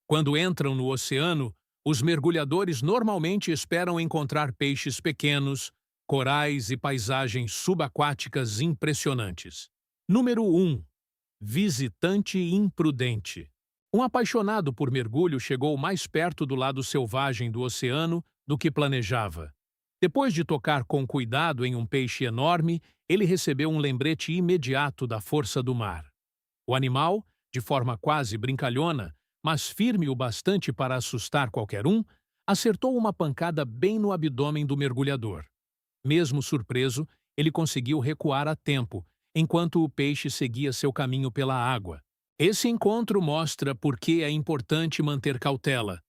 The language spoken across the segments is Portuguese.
Quando entram no oceano, os mergulhadores normalmente esperam encontrar peixes pequenos, corais e paisagens subaquáticas impressionantes. Número 1. Visitante imprudente. Um apaixonado por mergulho chegou mais perto do lado selvagem do oceano do que planejava. Depois de tocar com cuidado em um peixe enorme, ele recebeu um lembrete imediato da força do mar. O animal, de forma quase brincalhona, mas firme o bastante para assustar qualquer um, acertou uma pancada bem no abdômen do mergulhador. Mesmo surpreso, ele conseguiu recuar a tempo, enquanto o peixe seguia seu caminho pela água. Esse encontro mostra por que é importante manter cautela,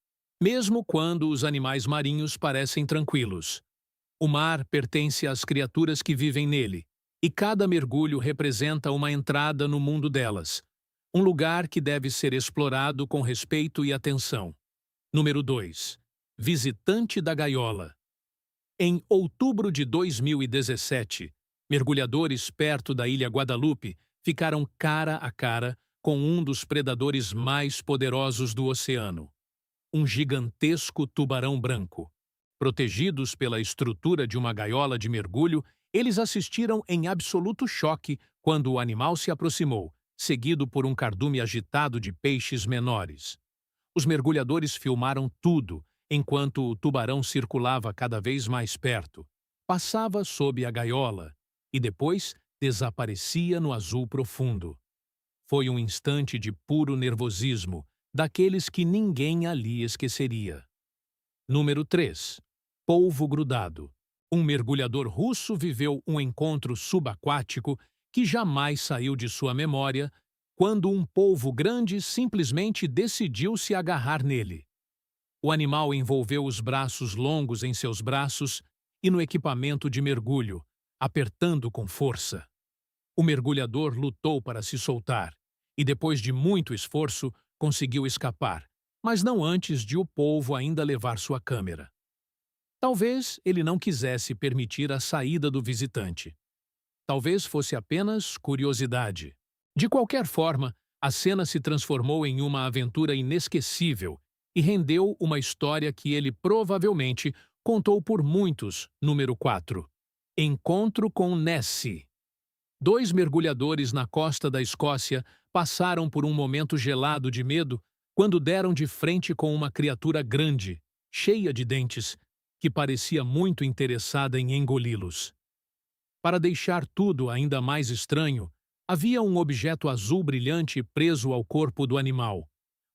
mesmo quando os animais marinhos parecem tranquilos. O mar pertence às criaturas que vivem nele, e cada mergulho representa uma entrada no mundo delas, um lugar que deve ser explorado com respeito e atenção. Número 2. Visitante da gaiola. Em outubro de 2017, mergulhadores perto da ilha Guadalupe ficaram cara a cara com um dos predadores mais poderosos do oceano, um gigantesco tubarão branco. Protegidos pela estrutura de uma gaiola de mergulho, eles assistiram em absoluto choque quando o animal se aproximou, seguido por um cardume agitado de peixes menores. Os mergulhadores filmaram tudo, enquanto o tubarão circulava cada vez mais perto, passava sob a gaiola e depois desaparecia no azul profundo. Foi um instante de puro nervosismo, daqueles que ninguém ali esqueceria. Número 3. Polvo grudado. Um mergulhador russo viveu um encontro subaquático que jamais saiu de sua memória quando um polvo grande simplesmente decidiu se agarrar nele. O animal envolveu os braços longos em seus braços e no equipamento de mergulho, apertando com força. O mergulhador lutou para se soltar e, depois de muito esforço, conseguiu escapar, mas não antes de o polvo ainda levar sua câmera. Talvez ele não quisesse permitir a saída do visitante. Talvez fosse apenas curiosidade. De qualquer forma, a cena se transformou em uma aventura inesquecível e rendeu uma história que ele provavelmente contou por muitos. Número 4. Encontro com Nessie. Dois mergulhadores na costa da Escócia passaram por um momento gelado de medo quando deram de frente com uma criatura grande, cheia de dentes, que parecia muito interessada em engoli-los. Para deixar tudo ainda mais estranho, havia um objeto azul brilhante preso ao corpo do animal,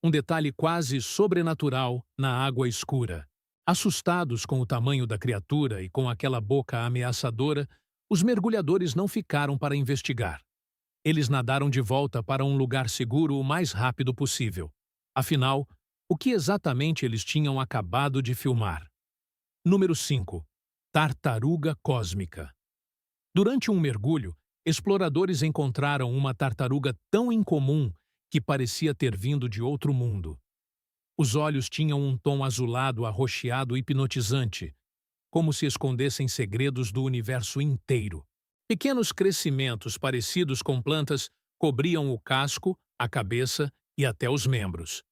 um detalhe quase sobrenatural na água escura. Assustados com o tamanho da criatura e com aquela boca ameaçadora, os mergulhadores não ficaram para investigar. Eles nadaram de volta para um lugar seguro o mais rápido possível. Afinal, o que exatamente eles tinham acabado de filmar? Número 5. Tartaruga cósmica. Durante um mergulho, exploradores encontraram uma tartaruga tão incomum que parecia ter vindo de outro mundo. Os olhos tinham um tom azulado arroxeado hipnotizante, como se escondessem segredos do universo inteiro. Pequenos crescimentos parecidos com plantas cobriam o casco, a cabeça e até os membros.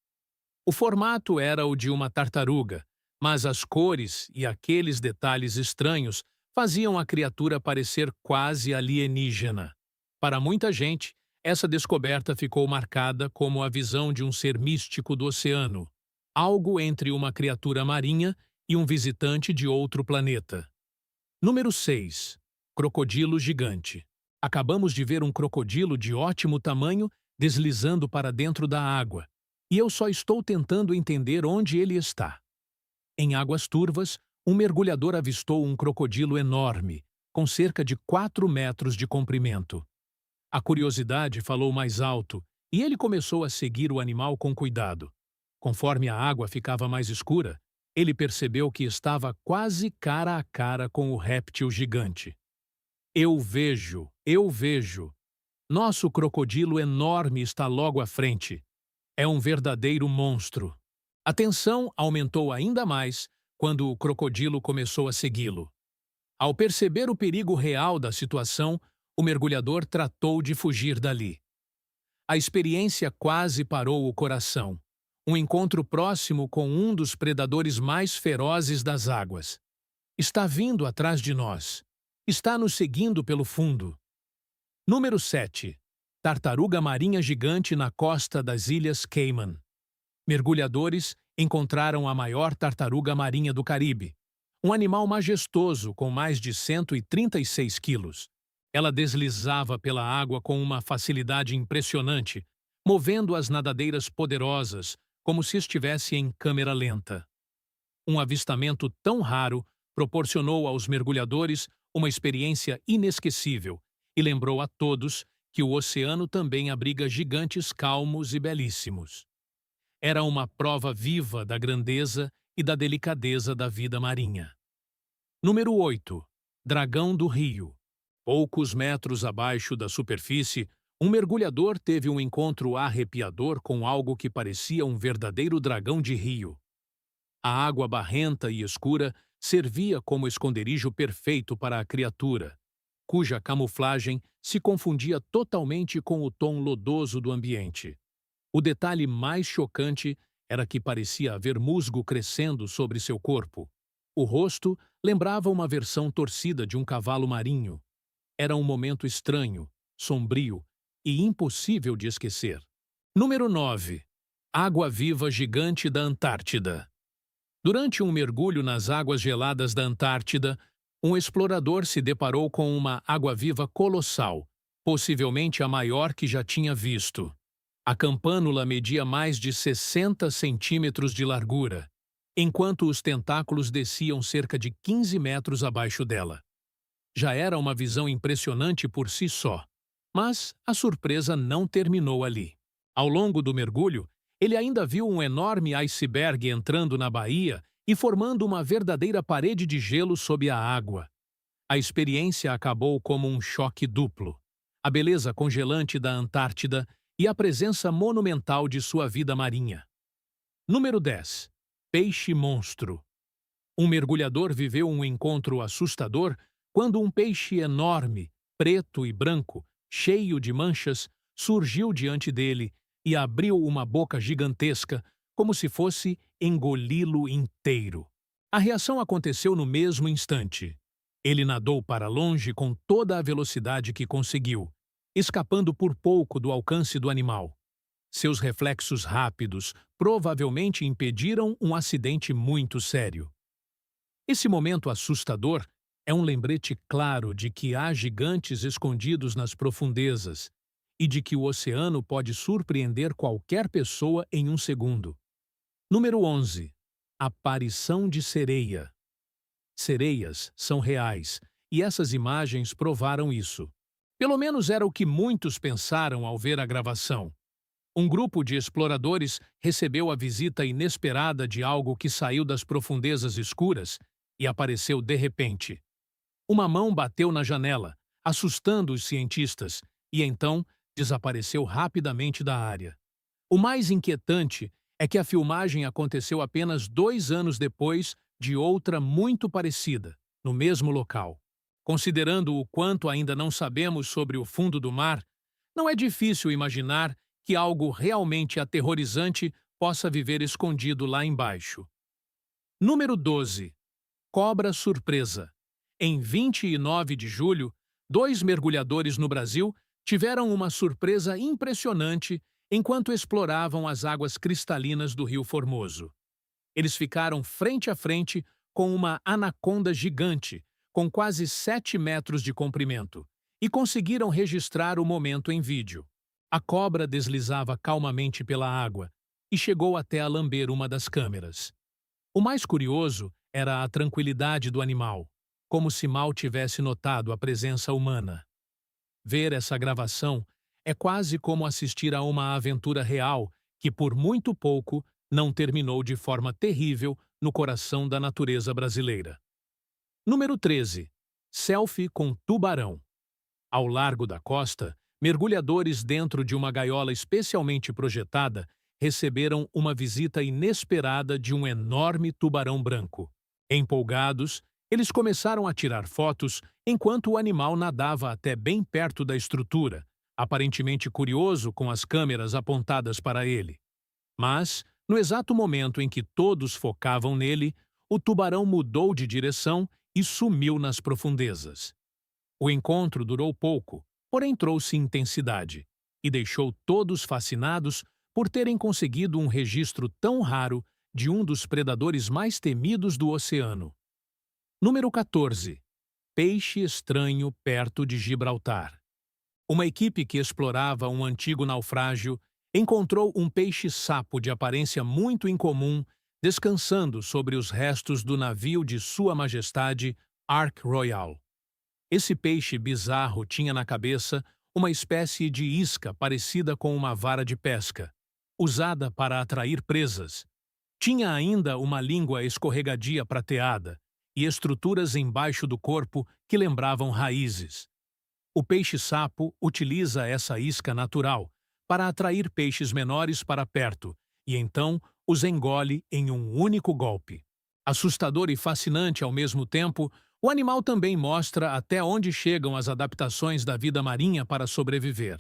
O formato era o de uma tartaruga, mas as cores e aqueles detalhes estranhos faziam a criatura parecer quase alienígena. Para muita gente, essa descoberta ficou marcada como a visão de um ser místico do oceano, algo entre uma criatura marinha e um visitante de outro planeta. Número 6. Crocodilo gigante. Acabamos de ver um crocodilo de ótimo tamanho deslizando para dentro da água, e eu só estou tentando entender onde ele está. Em águas turvas, um mergulhador avistou um crocodilo enorme, com cerca de 4 metros de comprimento. A curiosidade falou mais alto, e ele começou a seguir o animal com cuidado. Conforme a água ficava mais escura, ele percebeu que estava quase cara a cara com o réptil gigante. Eu vejo. Nosso crocodilo enorme está logo à frente. É um verdadeiro monstro. A tensão aumentou ainda mais quando o crocodilo começou a segui-lo. Ao perceber o perigo real da situação, o mergulhador tratou de fugir dali. A experiência quase parou o coração. Um encontro próximo com um dos predadores mais ferozes das águas. Está vindo atrás de nós. Está nos seguindo pelo fundo. Número 7. Tartaruga marinha gigante na costa das Ilhas Cayman. Mergulhadores encontraram a maior tartaruga marinha do Caribe. Um animal majestoso com mais de 136 quilos. Ela deslizava pela água com uma facilidade impressionante, movendo as nadadeiras poderosas, como se estivesse em câmera lenta. Um avistamento tão raro proporcionou aos mergulhadores uma experiência inesquecível e lembrou a todos que o oceano também abriga gigantes calmos e belíssimos. Era uma prova viva da grandeza e da delicadeza da vida marinha. Número 8. Dragão do Rio. Poucos metros abaixo da superfície, um mergulhador teve um encontro arrepiador com algo que parecia um verdadeiro dragão de rio. A água barrenta e escura servia como esconderijo perfeito para a criatura, cuja camuflagem se confundia totalmente com o tom lodoso do ambiente. O detalhe mais chocante era que parecia haver musgo crescendo sobre seu corpo. O rosto lembrava uma versão torcida de um cavalo marinho. Era um momento estranho, sombrio e impossível de esquecer. Número 9. Água-viva gigante da Antártida. Durante um mergulho nas águas geladas da Antártida, um explorador se deparou com uma água-viva colossal, possivelmente a maior que já tinha visto. A campânula media mais de 60 centímetros de largura, enquanto os tentáculos desciam cerca de 15 metros abaixo dela. Já era uma visão impressionante por si só, mas a surpresa não terminou ali. Ao longo do mergulho, ele ainda viu um enorme iceberg entrando na baía e formando uma verdadeira parede de gelo sob a água. A experiência acabou como um choque duplo. A beleza congelante da Antártida e a presença monumental de sua vida marinha. Número 10. Peixe-monstro. Um mergulhador viveu um encontro assustador quando um peixe enorme, preto e branco, cheio de manchas, surgiu diante dele e abriu uma boca gigantesca, como se fosse engoli-lo inteiro. A reação aconteceu no mesmo instante. Ele nadou para longe com toda a velocidade que conseguiu, escapando por pouco do alcance do animal. Seus reflexos rápidos provavelmente impediram um acidente muito sério. Esse momento assustador é um lembrete claro de que há gigantes escondidos nas profundezas e de que o oceano pode surpreender qualquer pessoa em um segundo. Número 11. Aparição de sereia. Sereias são reais, e essas imagens provaram isso. Pelo menos era o que muitos pensaram ao ver a gravação. Um grupo de exploradores recebeu a visita inesperada de algo que saiu das profundezas escuras e apareceu de repente. Uma mão bateu na janela, assustando os cientistas, e então desapareceu rapidamente da área. O mais inquietante é que a filmagem aconteceu apenas 2 anos depois de outra muito parecida, no mesmo local. Considerando o quanto ainda não sabemos sobre o fundo do mar, não é difícil imaginar que algo realmente aterrorizante possa viver escondido lá embaixo. Número 12. Cobra surpresa. Em 29 de julho, 2 mergulhadores no Brasil tiveram uma surpresa impressionante enquanto exploravam as águas cristalinas do Rio Formoso. Eles ficaram frente a frente com uma anaconda gigante, com quase 7 metros de comprimento, e conseguiram registrar o momento em vídeo. A cobra deslizava calmamente pela água e chegou até a lamber uma das câmeras. O mais curioso era a tranquilidade do animal, como se mal tivesse notado a presença humana. Ver essa gravação é quase como assistir a uma aventura real que, por muito pouco, não terminou de forma terrível no coração da natureza brasileira. Número 13. Selfie com tubarão. Ao largo da costa, mergulhadores dentro de uma gaiola especialmente projetada receberam uma visita inesperada de um enorme tubarão branco. Empolgados, eles começaram a tirar fotos enquanto o animal nadava até bem perto da estrutura, aparentemente curioso com as câmeras apontadas para ele. Mas, No exato momento em que todos focavam nele, o tubarão mudou de direção e sumiu nas profundezas. O encontro durou pouco, porém trouxe intensidade, e deixou todos fascinados por terem conseguido um registro tão raro de um dos predadores mais temidos do oceano. Número 14. Peixe estranho perto de Gibraltar. Uma equipe que explorava um antigo naufrágio encontrou um peixe-sapo de aparência muito incomum descansando sobre os restos do navio de Sua Majestade Ark Royal. Esse peixe bizarro tinha na cabeça uma espécie de isca parecida com uma vara de pesca, usada para atrair presas. Tinha ainda uma língua escorregadia prateada e estruturas embaixo do corpo que lembravam raízes. O peixe-sapo utiliza essa isca natural para atrair peixes menores para perto e então os engole em um único golpe. Assustador e fascinante ao mesmo tempo, o animal também mostra até onde chegam as adaptações da vida marinha para sobreviver.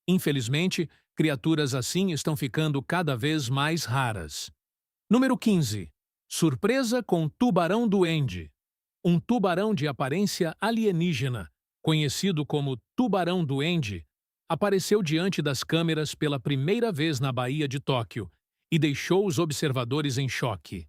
Infelizmente, criaturas assim estão ficando cada vez mais raras. Número 15. Surpresa com tubarão-duende. Um tubarão de aparência alienígena, conhecido como tubarão-duende, apareceu diante das câmeras pela primeira vez na Baía de Tóquio e deixou os observadores em choque.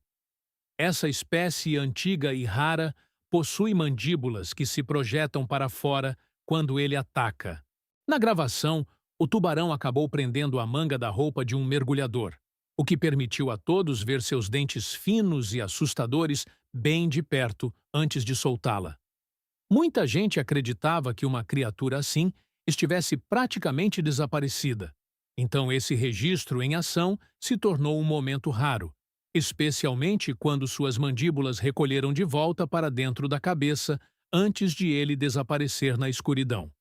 Essa espécie antiga e rara possui mandíbulas que se projetam para fora quando ele ataca. Na gravação, o tubarão acabou prendendo a manga da roupa de um mergulhador, o que permitiu a todos ver seus dentes finos e assustadores bem de perto antes de soltá-la. Muita gente acreditava que uma criatura assim estivesse praticamente desaparecida. Então esse registro em ação se tornou um momento raro, especialmente quando suas mandíbulas recolheram de volta para dentro da cabeça antes de ele desaparecer na escuridão.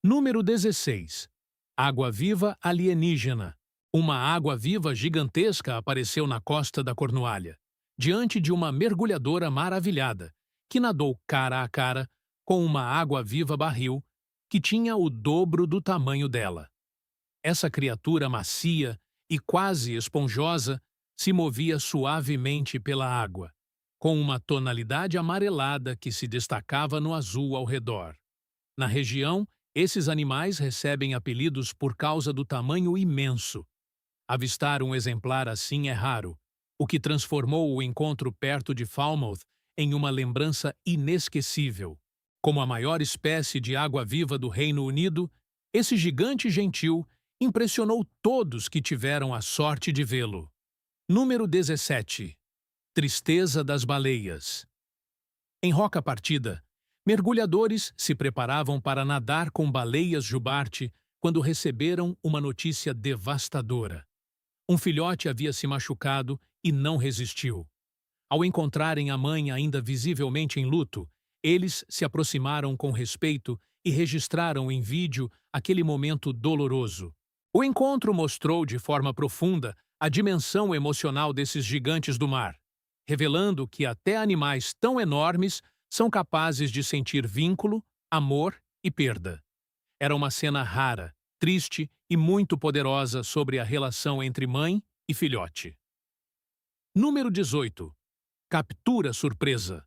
Número 16. Água-viva alienígena. Uma água-viva gigantesca apareceu na costa da Cornualha, diante de uma mergulhadora maravilhada, que nadou cara a cara com uma água-viva barril que tinha o dobro do tamanho dela. Essa criatura macia e quase esponjosa se movia suavemente pela água, com uma tonalidade amarelada que se destacava no azul ao redor. Na região, esses animais recebem apelidos por causa do tamanho imenso. Avistar um exemplar assim é raro, o que transformou o encontro perto de Falmouth em uma lembrança inesquecível. Como a maior espécie de água-viva do Reino Unido, esse gigante gentil impressionou todos que tiveram a sorte de vê-lo. Número 17. Tristeza das baleias. Em Roca Partida, mergulhadores se preparavam para nadar com baleias jubarte quando receberam uma notícia devastadora. Um filhote havia se machucado e não resistiu. Ao encontrarem a mãe ainda visivelmente em luto, eles se aproximaram com respeito e registraram em vídeo aquele momento doloroso. O encontro mostrou de forma profunda a dimensão emocional desses gigantes do mar, revelando que até animais tão enormes são capazes de sentir vínculo, amor e perda. Era uma cena rara, triste e muito poderosa sobre a relação entre mãe e filhote. Número 18. Captura surpresa.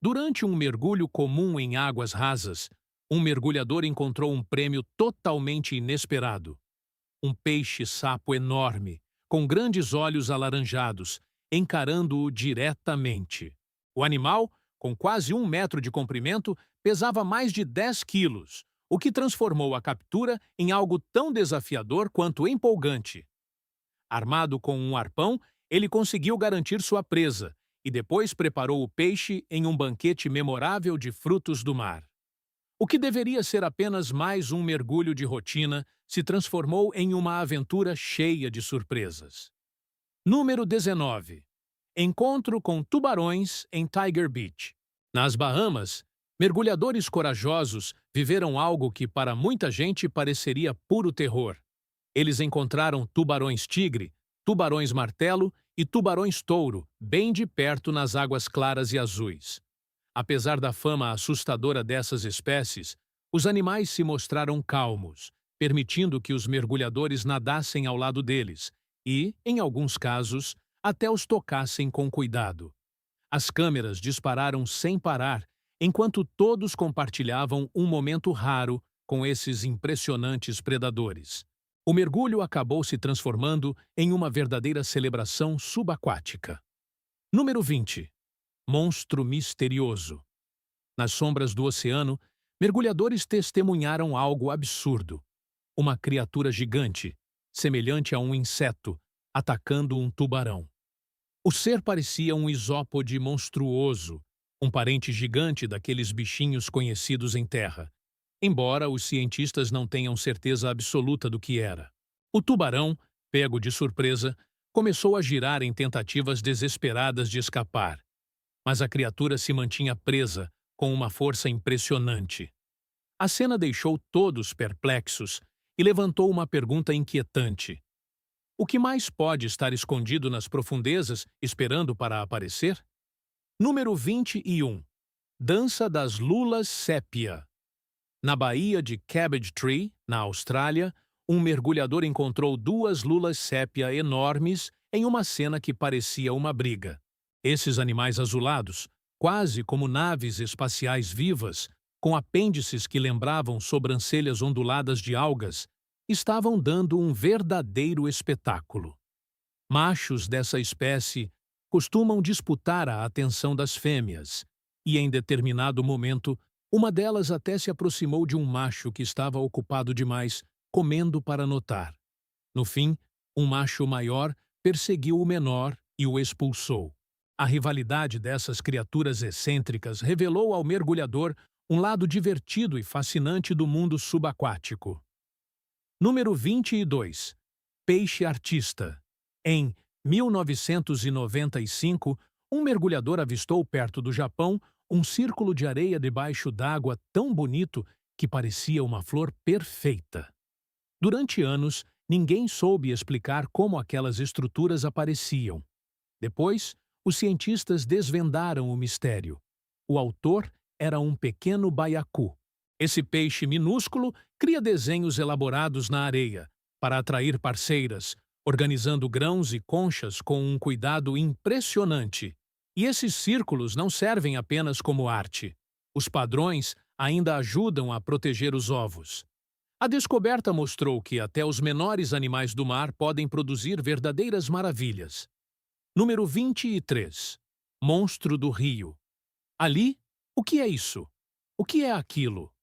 Durante um mergulho comum em águas rasas, um mergulhador encontrou um prêmio totalmente inesperado. Um peixe-sapo enorme, com grandes olhos alaranjados, encarando-o diretamente. O animal, com quase 1 metro de comprimento, pesava mais de 10 quilos, o que transformou a captura em algo tão desafiador quanto empolgante. Armado com um arpão, ele conseguiu garantir sua presa e depois preparou o peixe em um banquete memorável de frutos do mar. O que deveria ser apenas mais um mergulho de rotina se transformou em uma aventura cheia de surpresas. Número 19. Encontro com tubarões em Tiger Beach. Nas Bahamas, mergulhadores corajosos viveram algo que para muita gente pareceria puro terror. Eles encontraram tubarões-tigre, tubarões-martelo e tubarões-touro bem de perto nas águas claras e azuis. Apesar da fama assustadora dessas espécies, os animais se mostraram calmos, permitindo que os mergulhadores nadassem ao lado deles, e, em alguns casos, até os tocassem com cuidado. As câmeras dispararam sem parar, enquanto todos compartilhavam um momento raro com esses impressionantes predadores. O mergulho acabou se transformando em uma verdadeira celebração subaquática. Número 20. Monstro misterioso. Nas sombras do oceano, mergulhadores testemunharam algo absurdo. Uma criatura gigante, semelhante a um inseto, atacando um tubarão. O ser parecia um isópode monstruoso, um parente gigante daqueles bichinhos conhecidos em terra, embora os cientistas não tenham certeza absoluta do que era. O tubarão, pego de surpresa, começou a girar em tentativas desesperadas de escapar, mas a criatura se mantinha presa com uma força impressionante. A cena deixou todos perplexos e levantou uma pergunta inquietante. O que mais pode estar escondido nas profundezas, esperando para aparecer? Número 21. Dança das lulas sépia. Na baía de Cabbage Tree, na Austrália, um mergulhador encontrou duas lulas sépia enormes em uma cena que parecia uma briga. Esses animais azulados, quase como naves espaciais vivas, com apêndices que lembravam sobrancelhas onduladas de algas, estavam dando um verdadeiro espetáculo. Machos dessa espécie costumam disputar a atenção das fêmeas, e em determinado momento, uma delas até se aproximou de um macho que estava ocupado demais, comendo para notar. No fim, um macho maior perseguiu o menor e o expulsou. A rivalidade dessas criaturas excêntricas revelou ao mergulhador um lado divertido e fascinante do mundo subaquático. Número 22. Peixe artista. Em 1995, um mergulhador avistou perto do Japão um círculo de areia debaixo d'água tão bonito que parecia uma flor perfeita. Durante anos, ninguém soube explicar como aquelas estruturas apareciam. Depois, os cientistas desvendaram o mistério. O autor era um pequeno baiacu. Esse peixe minúsculo cria desenhos elaborados na areia, para atrair parceiras, organizando grãos e conchas com um cuidado impressionante. E esses círculos não servem apenas como arte. Os padrões ainda ajudam a proteger os ovos. A descoberta mostrou que até os menores animais do mar podem produzir verdadeiras maravilhas. Número 23. Monstro do rio. Ali, o que é isso? O que é aquilo?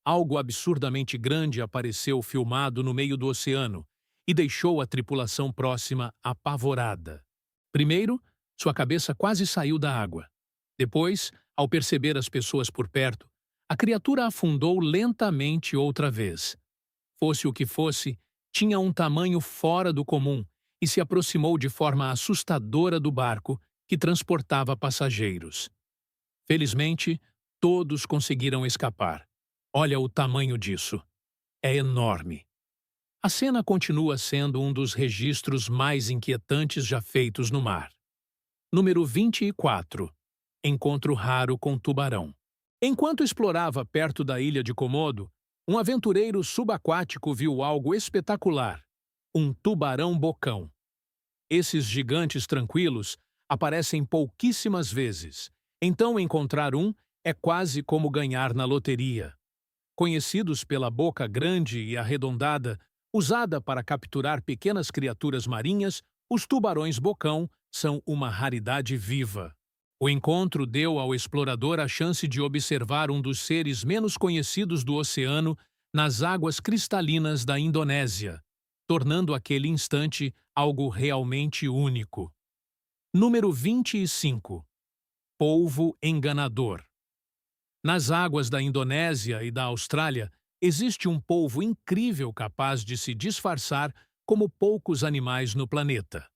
Algo absurdamente grande apareceu filmado no meio do oceano e deixou a tripulação próxima apavorada. Primeiro, sua cabeça quase saiu da água. Depois, ao perceber as pessoas por perto, a criatura afundou lentamente outra vez. Fosse o que fosse, tinha um tamanho fora do comum e se aproximou de forma assustadora do barco que transportava passageiros. Felizmente, todos conseguiram escapar. Olha o tamanho disso. É enorme. A cena continua sendo um dos registros mais inquietantes já feitos no mar. Número 24. Encontro raro com tubarão. Enquanto explorava perto da ilha de Komodo, um aventureiro subaquático viu algo espetacular: um tubarão-bocão. Esses gigantes tranquilos aparecem pouquíssimas vezes, então encontrar um é quase como ganhar na loteria. Conhecidos pela boca grande e arredondada, usada para capturar pequenas criaturas marinhas, os tubarões-bocão são uma raridade viva. O encontro deu ao explorador a chance de observar um dos seres menos conhecidos do oceano nas águas cristalinas da Indonésia, tornando aquele instante algo realmente único. Número 25. Polvo enganador. Nas águas da Indonésia e da Austrália, existe um polvo incrível capaz de se disfarçar como poucos animais no planeta.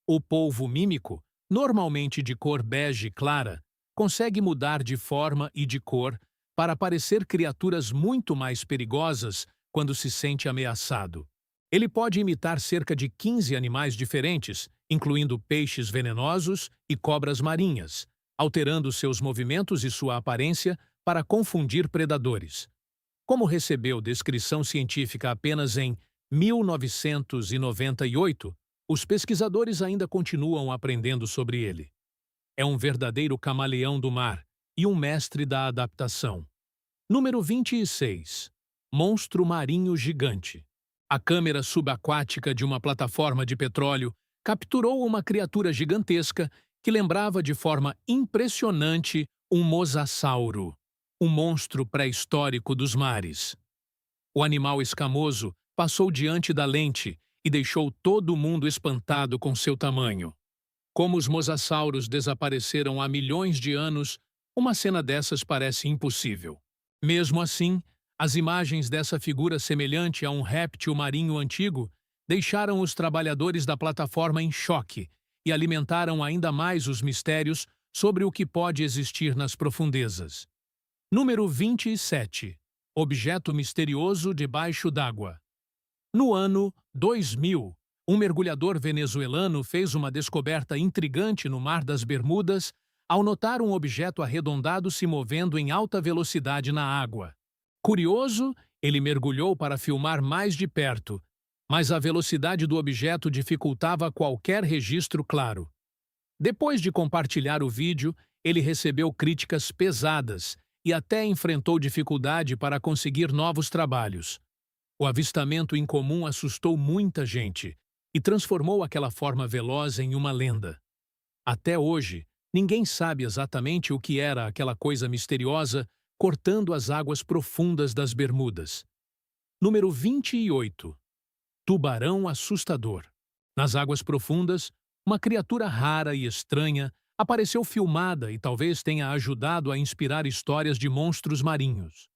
O polvo mímico, normalmente de cor bege clara, consegue mudar de forma e de cor para parecer criaturas muito mais perigosas quando se sente ameaçado. Ele pode imitar cerca de 15 animais diferentes, incluindo peixes venenosos e cobras marinhas, alterando seus movimentos e sua aparência para confundir predadores. Como recebeu descrição científica apenas em 1998, Os pesquisadores ainda continuam aprendendo sobre ele. É um verdadeiro camaleão do mar e um mestre da adaptação. Número 26. Monstro marinho gigante. A câmera subaquática de uma plataforma de petróleo capturou uma criatura gigantesca que lembrava de forma impressionante um mosasauro, um monstro pré-histórico dos mares. O animal escamoso passou diante da lente e deixou todo mundo espantado com seu tamanho. Como os mosassauros desapareceram há milhões de anos, uma cena dessas parece impossível. Mesmo assim, as imagens dessa figura semelhante a um réptil marinho antigo deixaram os trabalhadores da plataforma em choque e alimentaram ainda mais os mistérios sobre o que pode existir nas profundezas. Número 27. Objeto misterioso debaixo d'água. No ano 2000, um mergulhador venezuelano fez uma descoberta intrigante no Mar das Bermudas ao notar um objeto arredondado se movendo em alta velocidade na água. Curioso, ele mergulhou para filmar mais de perto, mas a velocidade do objeto dificultava qualquer registro claro. Depois de compartilhar o vídeo, ele recebeu críticas pesadas e até enfrentou dificuldade para conseguir novos trabalhos. O avistamento incomum assustou muita gente e transformou aquela forma veloz em uma lenda. Até hoje, ninguém sabe exatamente o que era aquela coisa misteriosa cortando as águas profundas das Bermudas. Número 28. Tubarão assustador. Nas águas profundas, uma criatura rara e estranha apareceu filmada e talvez tenha ajudado a inspirar histórias de monstros marinhos.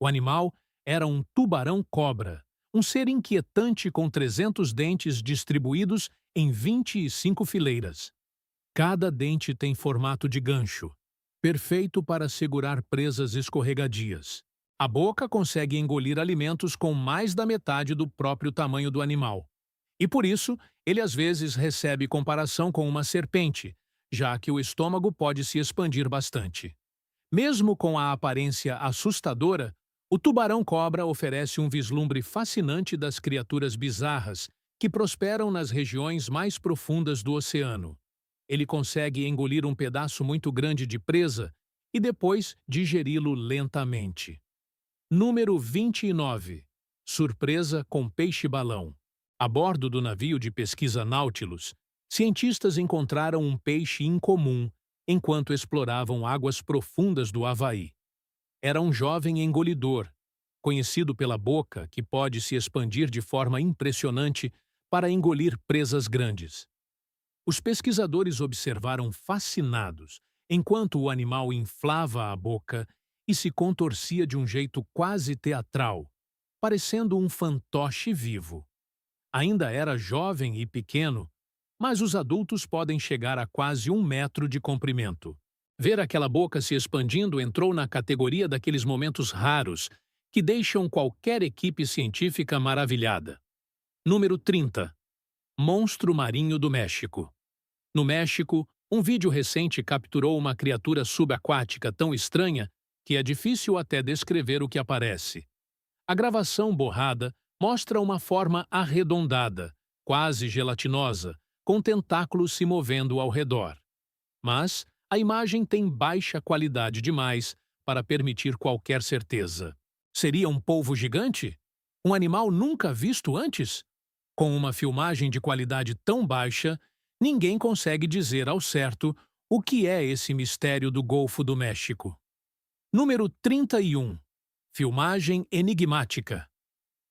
O animal era um tubarão-cobra, um ser inquietante com 300 dentes distribuídos em 25 fileiras. Cada dente tem formato de gancho, perfeito para segurar presas escorregadias. A boca consegue engolir alimentos com mais da metade do próprio tamanho do animal. E por isso, ele às vezes recebe comparação com uma serpente, já que o estômago pode se expandir bastante. Mesmo com a aparência assustadora, o tubarão-cobra oferece um vislumbre fascinante das criaturas bizarras que prosperam nas regiões mais profundas do oceano. Ele consegue engolir um pedaço muito grande de presa e depois digeri-lo lentamente. Número 29. Surpresa com peixe-balão. A bordo do navio de pesquisa Nautilus, cientistas encontraram um peixe incomum enquanto exploravam águas profundas do Havaí. Era um jovem engolidor, conhecido pela boca que pode se expandir de forma impressionante para engolir presas grandes. Os pesquisadores observaram fascinados enquanto o animal inflava a boca e se contorcia de um jeito quase teatral, parecendo um fantoche vivo. Ainda era jovem e pequeno, mas os adultos podem chegar a quase 1 metro de comprimento. Ver aquela boca se expandindo entrou na categoria daqueles momentos raros que deixam qualquer equipe científica maravilhada. Número 30. Monstro marinho do México. No México, um vídeo recente capturou uma criatura subaquática tão estranha que é difícil até descrever o que aparece. A gravação borrada mostra uma forma arredondada, quase gelatinosa, com tentáculos se movendo ao redor. Mas a imagem tem baixa qualidade demais para permitir qualquer certeza. Seria um polvo gigante? Um animal nunca visto antes? Com uma filmagem de qualidade tão baixa, ninguém consegue dizer ao certo o que é esse mistério do Golfo do México. Número 31. Filmagem enigmática.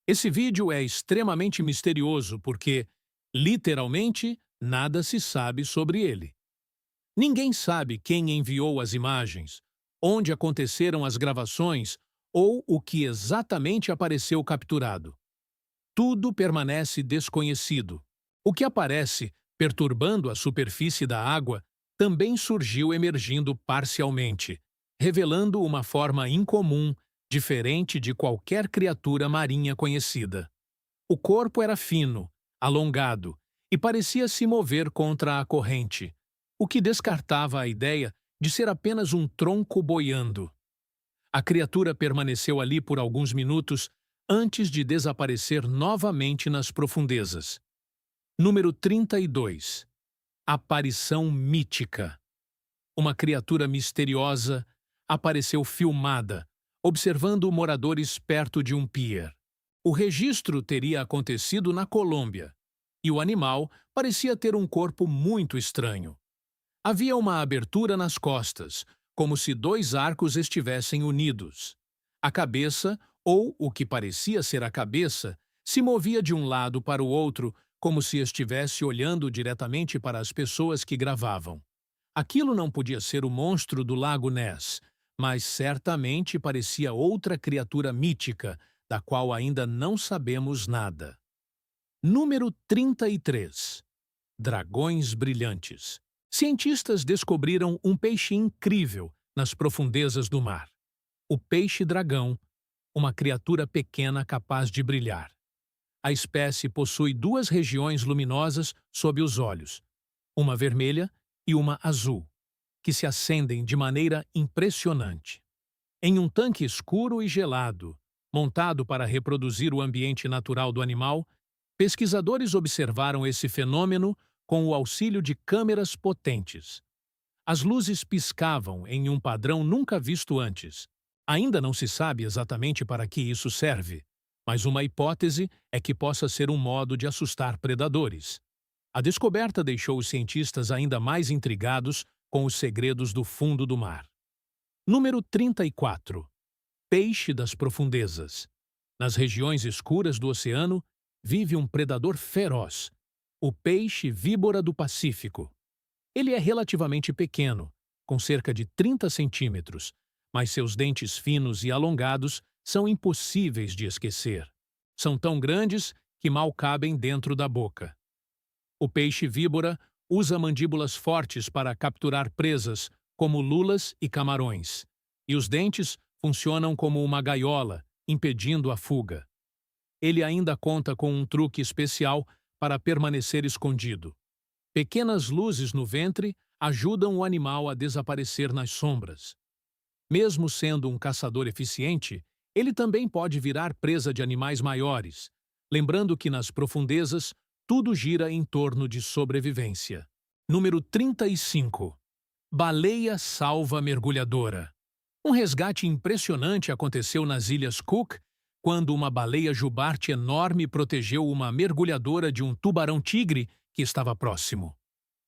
Esse vídeo é extremamente misterioso porque, literalmente, nada se sabe sobre ele. Ninguém sabe quem enviou as imagens, onde aconteceram as gravações ou o que exatamente apareceu capturado. Tudo permanece desconhecido. O que aparece, perturbando a superfície da água, também surgiu emergindo parcialmente, revelando uma forma incomum, diferente de qualquer criatura marinha conhecida. O corpo era fino, alongado, e parecia se mover contra a corrente, o que descartava a ideia de ser apenas um tronco boiando. A criatura permaneceu ali por alguns minutos antes de desaparecer novamente nas profundezas. Número 32. Aparição mítica. Uma criatura misteriosa apareceu filmada, observando moradores perto de um pier. O registro teria acontecido na Colômbia, e o animal parecia ter um corpo muito estranho. Havia uma abertura nas costas, como se dois arcos estivessem unidos. A cabeça, ou o que parecia ser a cabeça, se movia de um lado para o outro, como se estivesse olhando diretamente para as pessoas que gravavam. Aquilo não podia ser o monstro do Lago Ness, mas certamente parecia outra criatura mítica, da qual ainda não sabemos nada. Número 33. Dragões brilhantes. Cientistas descobriram um peixe incrível nas profundezas do mar. O peixe-dragão, uma criatura pequena capaz de brilhar. A espécie possui duas regiões luminosas sob os olhos, uma vermelha e uma azul, que se acendem de maneira impressionante. Em um tanque escuro e gelado, montado para reproduzir o ambiente natural do animal, pesquisadores observaram esse fenômeno com o auxílio de câmeras potentes. As luzes piscavam em um padrão nunca visto antes. Ainda não se sabe exatamente para que isso serve, mas uma hipótese é que possa ser um modo de assustar predadores. A descoberta deixou os cientistas ainda mais intrigados com os segredos do fundo do mar. Número 34. Peixe das profundezas. Nas regiões escuras do oceano, vive um predador feroz, o peixe-víbora do Pacífico. Ele é relativamente pequeno, com cerca de 30 centímetros, mas seus dentes finos e alongados são impossíveis de esquecer. São tão grandes que mal cabem dentro da boca. O peixe-víbora usa mandíbulas fortes para capturar presas, como lulas e camarões, e os dentes funcionam como uma gaiola, impedindo a fuga. Ele ainda conta com um truque especial para permanecer escondido. Pequenas luzes no ventre ajudam o animal a desaparecer nas sombras. Mesmo sendo um caçador eficiente, ele também pode virar presa de animais maiores, lembrando que nas profundezas tudo gira em torno de sobrevivência. Número 35. Baleia salva mergulhadora. Um resgate impressionante aconteceu nas Ilhas Cook, quando uma baleia jubarte enorme protegeu uma mergulhadora de um tubarão-tigre que estava próximo.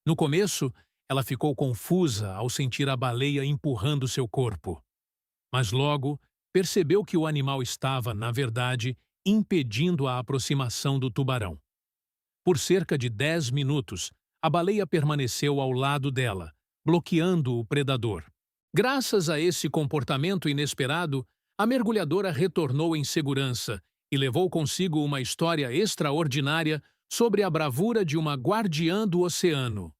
No começo, ela ficou confusa ao sentir a baleia empurrando seu corpo. Mas logo, percebeu que o animal estava, na verdade, impedindo a aproximação do tubarão. Por cerca de 10 minutos, a baleia permaneceu ao lado dela, bloqueando o predador. Graças a esse comportamento inesperado, a mergulhadora retornou em segurança e levou consigo uma história extraordinária sobre a bravura de uma guardiã do oceano.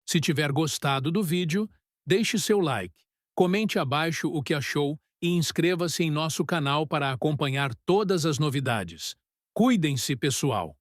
Se tiver gostado do vídeo, deixe seu like, comente abaixo o que achou e inscreva-se em nosso canal para acompanhar todas as novidades. Cuidem-se, pessoal!